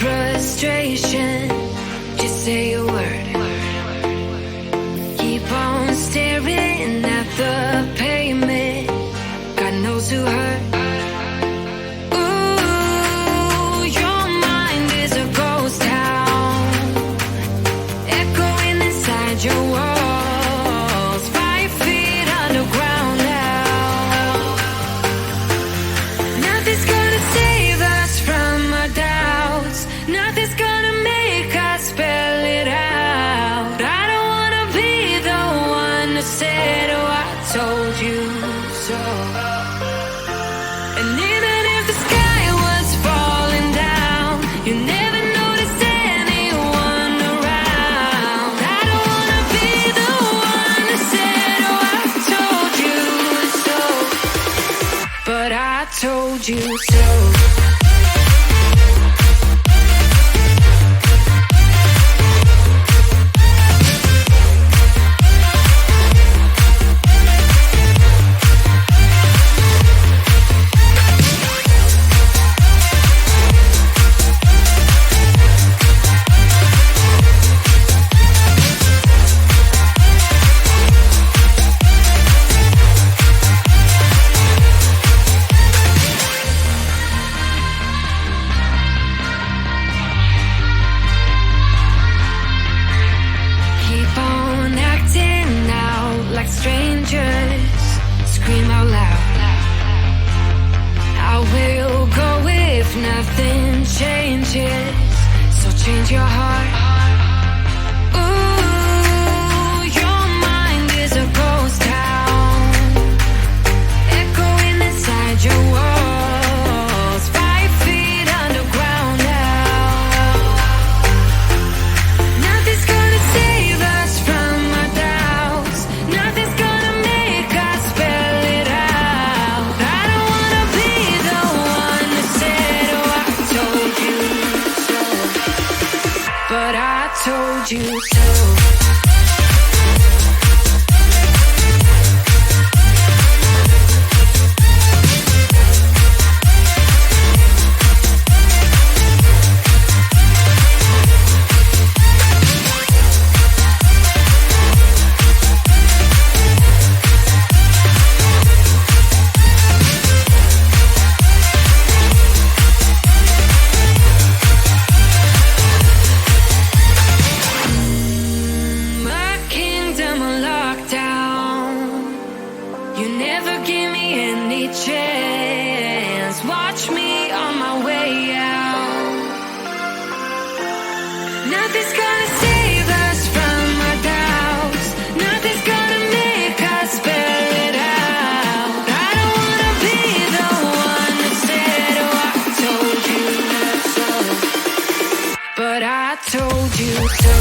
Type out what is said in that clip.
frustration. Just say a word. Keep on staring at the pavement. God knows who hurt. Ooh, your mind is a ghost town, echoing inside your walls, 5 feet underground now. Nothing's gonna save us from our doubts. Nothing's gonna make us spell it out. I don't wanna be the one that said, oh, I told you so. And even if the sky was falling down, you never noticed anyone around. I don't wanna be the one that said, oh, I told you so. But I told you so. Keep on acting out like strangers. Scream out loud. I will go if nothing changes. So change your heart. Ooh, your mind is a ghost town, echoing inside your walls, 5 feet underground now. Nothing's gonna save us from our doubts. Nothing's gonna make us spell it out. I don't wanna be the one that said, oh, I told you so. But I told you so. My kingdom on lockdown. You never give me any chance. Watch me on my way out. Nothing's gonna save us from our doubts. Nothing's gonna make us spell it out. I don't wanna be the one that said, oh, I told you so. But I told you so.